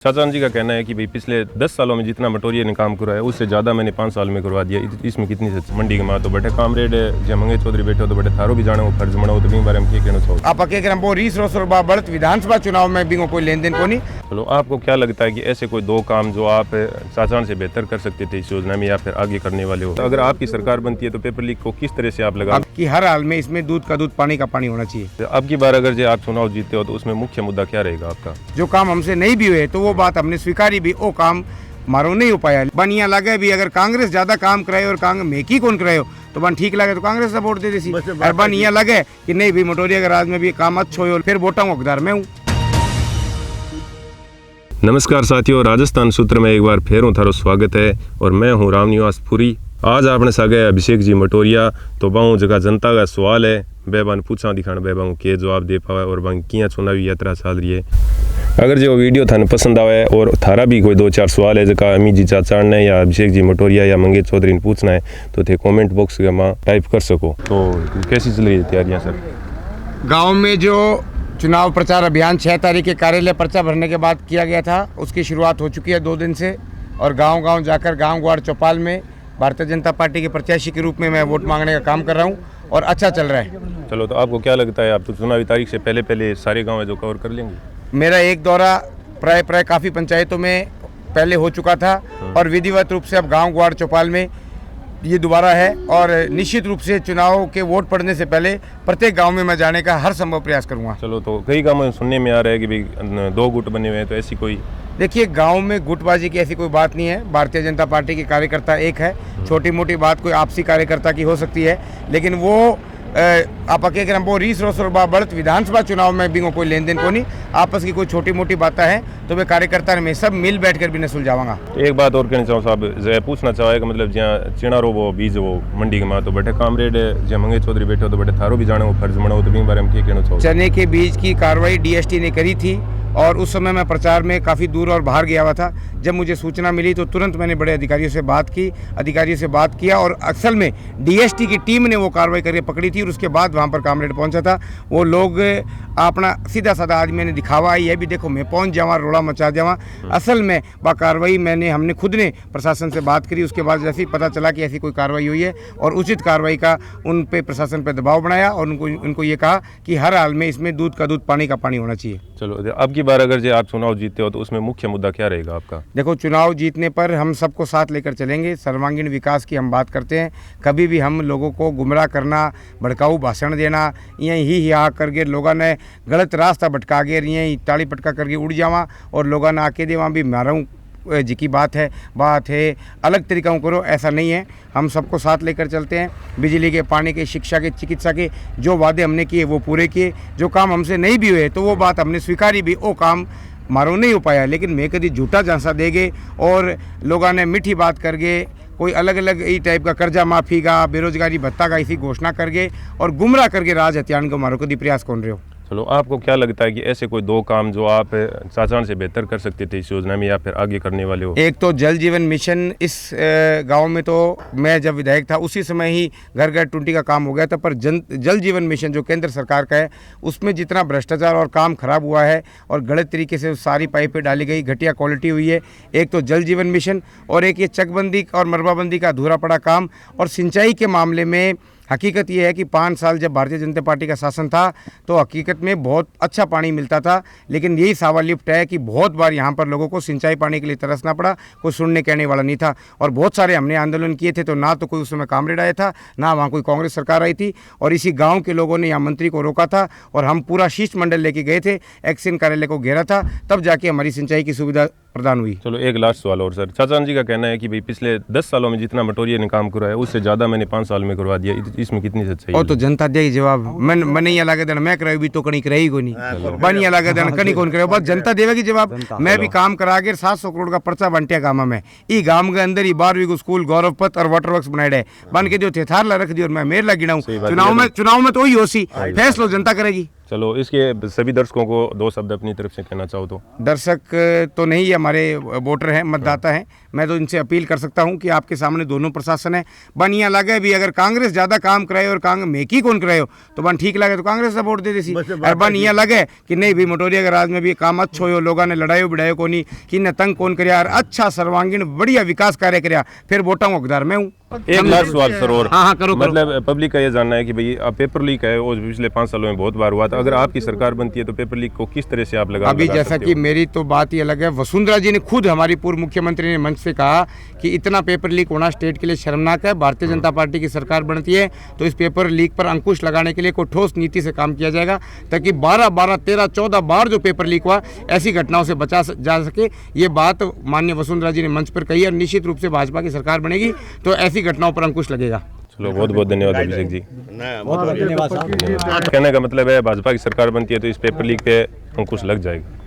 चाचा जी का कहना है कि भाई पिछले 10 सालों में जितना मटोरिया ने काम कराया उससे ज़्यादा मैंने 5 साल में करवा दिया। इसमें कितनी सच मंडी के मां तो बैठे कामरेड जब मंगे चौधरी बैठे हो तो बैठे थारो भी जाने वो फर्ज बनाओ तो भी बारे में कहना चाहो आप वो रीस रोसर बढ़त विधानसभा चुनाव में भी कोई लेन देन को नहीं। चलो आपको क्या लगता है कि ऐसे कोई दो काम जो आप चाचा से बेहतर कर सकते थे इस योजना में या फिर आगे करने वाले हो? अगर आपकी सरकार बनती है तो पेपर लीक को किस तरह से आप लगा कि हर हाल में इसमें दूध का दूध पानी का पानी होना चाहिए। अब की बार अगर जो आप चुनाव जीतते हो तो उसमें मुख्य मुद्दा क्या रहेगा आपका? जो काम हमसे नहीं भी हुए तो वो बात हमने स्वीकारी भी, वो काम मारो नहीं हो पाया। बनिया लगे भी अगर कांग्रेस ज्यादा काम कराए और कांग्रेस मेकी कौन कराए हो तो बन ठीक लगे तो कांग्रेस सपोर्ट दे देसी। और बन ये लगे कि नहीं भी मटोरिया के राज में भी काम अच्छा हो फिर वोटा हकदार मैं हूँ। नमस्कार साथियों, राजस्थान सूत्र में एक बार फिर थारो स्वागत है और मैं हूँ रामनिवास पुरी। आज आपने सागे अभिषेक जी मटोरिया तो बाहू जगह जनता का सवाल है बेबान पूछा दिखाना बेबाऊ के जवाब दे पावे और बांग किया चुनावी यात्रा चल रही है। अगर जो वीडियो थाने पसंद आवे और थारा भी कोई 2-4 सवाल है जका अमी जी चाचा ने या अभिषेक जी मटोरिया या मंगे चौधरी ने पूछना है तो थे कमेंट बॉक्स के मां टाइप कर सको। तो कैसी चल रही है तैयारियां सर? गाँव में जो चुनाव प्रचार अभियान 6 तारीख के कार्यालय पर्चा भरने के बाद किया गया था उसकी शुरुआत हो चुकी है 2 दिन से और गांव-गांव जाकर गांव ग्वाड़ चौपाल में भारतीय जनता पार्टी के प्रत्याशी के रूप में मैं वोट मांगने का काम कर रहा हूं और अच्छा चल रहा है। चलो, तो आपको क्या लगता है आप तो चुनावी तारीख से पहले सारे गाँव जो कवर कर लेंगे? मेरा एक दौरा प्राय काफ़ी पंचायतों में पहले हो चुका था और विधिवत रूप से अब गांव ग्वाड़ चौपाल में ये दोबारा है और निश्चित रूप से चुनाव के वोट पड़ने से पहले प्रत्येक गांव में मैं जाने का हर संभव प्रयास करूंगा। चलो, तो कई गाँव में सुनने में आ रहा है कि भाई 2 गुट बने हुए हैं, तो ऐसी कोई? देखिए, गांव में गुटबाजी की ऐसी कोई बात नहीं है। भारतीय जनता पार्टी के कार्यकर्ता एक है। छोटी मोटी बात कोई आपसी कार्यकर्ता की हो सकती है लेकिन वो आप वो रीस रोसर बढ़त विधानसभा चुनाव में भी कोई लेन देन को नहीं। आपस की कोई छोटी मोटी बातें हैं तो वे कार्यकर्ता में सब मिल बैठ कर भी न सुलझावांगा। एक बात और कहना चाहूँ साहब, पूछना चाहेगा मतलब जहाँ चिणारो वो बीज वो मंडी के मां तो बैठे कामरेड जहाँ मंगे चौधरी बैठे हो तो बैठे थारो भी जाने वो फर्ज बनाओ तो भी बारे में कहना चाहूँ? चने के बीज की कार्रवाई DST ने करी थी और उस समय मैं प्रचार में काफ़ी दूर और बाहर गया हुआ था। जब मुझे सूचना मिली तो तुरंत मैंने बड़े अधिकारियों से बात किया और असल में DST की टीम ने वो कार्रवाई करके पकड़ी थी और उसके बाद वहाँ पर कामरेड पहुँचा था। वो लोग अपना सीधा साधा आदमी मैंने दिखावा ये भी देखो मैं पहुँच जावा रोड़ा मचा जावा। असल में वह कार्रवाई हमने खुद ने प्रशासन से बात करी। उसके बाद जैसे ही पता चला कि ऐसी कोई कार्रवाई हुई है और उचित कार्रवाई का उन पे प्रशासन पर दबाव बनाया और उनको ये कहा कि हर हाल में इसमें दूध का दूध पानी का पानी होना चाहिए। चलो, अब की बार अगर जो आप चुनाव जीतते हो तो उसमें मुख्य मुद्दा क्या रहेगा आपका? देखो, चुनाव जीतने पर हम सबको साथ लेकर चलेंगे। सर्वांगीण विकास की हम बात करते हैं। कभी भी हम लोगों को गुमराह करना, भड़काऊ भाषण देना, यही करके लोगों ने गलत रास्ता भटका के यही ताली पटका करके उड़ जावा और लोगों ने आके दे वहाँ भी मारूँ जी की बात है अलग तरीका करो, ऐसा नहीं है। हम सबको साथ लेकर चलते हैं। बिजली के, पानी के, शिक्षा के, चिकित्सा के जो वादे हमने किए वो पूरे किए। जो काम हमसे नहीं भी हुए तो वो बात हमने स्वीकारी भी, वो काम मारो नहीं हो पाया। लेकिन मैं कभी झूठा झांसा देगे और लोगों ने मीठी बात करके कोई अलग अलग यही टाइप का कर्जा माफ़ी का, बेरोजगारी भत्ता का इसी घोषणा करके और गुमराह करके राज हत्यान को मारो कभी प्रयास कौन रहे हो। चलो, आपको क्या लगता है कि ऐसे कोई 2 काम जो आप चाचा से बेहतर कर सकते थे इस योजना में या फिर आगे करने वाले हो? एक तो जल जीवन मिशन इस गांव में तो मैं जब विधायक था उसी समय ही घर घर टूटी का काम हो गया था, पर जल जीवन मिशन जो केंद्र सरकार का है उसमें जितना भ्रष्टाचार और काम खराब हुआ है और गलत तरीके से सारी पाइपें डाली गई, घटिया क्वालिटी हुई है। एक तो जल जीवन मिशन और एक ये चकबंदी और मरबाबंदी का अधूरा पड़ा काम। और सिंचाई के मामले में हकीकत ये है कि 5 साल जब भारतीय जनता पार्टी का शासन था तो हकीकत में बहुत अच्छा पानी मिलता था, लेकिन यही सावा लिफ्ट है कि बहुत बार यहाँ पर लोगों को सिंचाई पानी के लिए तरसना पड़ा, कोई सुनने कहने वाला नहीं था। और बहुत सारे हमने आंदोलन किए थे तो ना तो कोई उस समय कामरेड आया था, ना वहाँ कोई कांग्रेस सरकार आई थी और इसी गाँव के लोगों ने यहाँ मंत्री को रोका था और हम पूरा शिष्टमंडल लेके गए थे, एक्शन कार्यालय को घेरा था, तब जाके हमारी सिंचाई की सुविधा प्रदान हुई। चलो, एक लास्ट सवाल और सर, चाचा जी का कहना है कि भाई पिछले 10 सालों में जितना मटोरिया ने काम कराया उससे ज़्यादा मैंने 5 साल में करवा दिया। इसमें कितनी सच्चाई है? और तो जनता देगी जवाब। मैं नहीं लगा देना मैं कराई भी तो कहीं कराई को नहीं बनी लगा देना कहीं कौन करे, बस जनता देवेगी जवाब। मैं भी काम करा के 700 करोड़ का पर्चा बंटिया गाँव में ई गाँव के अंदर ही 12वीं को स्कूल गौरव पथ और वाटर वर्क्स बनाए बन के जो थे थार ला रख दी और मैं मेर ला गिना हूँ। चुनाव में तो वही होसी फैसलो जनता करेगी। चलो, इसके सभी दर्शकों को 2 शब्द अपनी तरफ से कहना चाहो तो। दर्शक तो नहीं है, हमारे वोटर हैं, मतदाता हैं। मैं तो इनसे अपील कर सकता हूं कि आपके सामने दोनों प्रशासन है। बन यहाँ लगे भी अगर कांग्रेस ज़्यादा काम कराए और कांग्रेस मेकी कौन कराए हो तो बन ठीक लगे तो कांग्रेस का वोट दे देसी। और बन यहाँ लगे कि नहीं भी मटोरिया के राज में भी काम अच्छा हो, लोगों ने लड़ाई बिड़ाई को नहीं कि न तंग कौन कर और अच्छा सर्वांगीण बढ़िया विकास कार्य कर, फिर वोटा हूँ हकदार मैं हूँ। एक लास्ट सवाल सर और। हाँ, करो। मतलब पब्लिक का ये जानना है कि भाई अब पेपर लीक है और पिछले 5 सालों में बहुत बार हुआ था, अगर आपकी सरकार बनती है तो पेपर लीक को किस तरह से आप लगा अभी जैसा कि मेरी तो बात ही अलग है, वसुंधरा जी ने खुद, हमारी पूर्व मुख्यमंत्री ने मंच से कहा कि इतना पेपर लीक होना स्टेट के लिए शर्मनाक है। भारतीय जनता पार्टी की सरकार बनती है तो इस पेपर लीक पर अंकुश लगाने के लिए कोई ठोस नीति से काम किया जाएगा ताकि 12, 13, 14 बार जो पेपर लीक हुआ ऐसी घटनाओं से बचा जा सके। ये बात माननीय वसुंधरा जी ने मंच पर कही और निश्चित रूप से भाजपा की सरकार बनेगी तो ऐसी घटनाओं पर अंकुश लगेगा। चलो, बहुत बहुत धन्यवाद अभिषेक जी। बहुत धन्यवाद साहब। कहने का मतलब है भाजपा की सरकार बनती है तो इस पेपर लीक पे अंकुश लग जाएगा।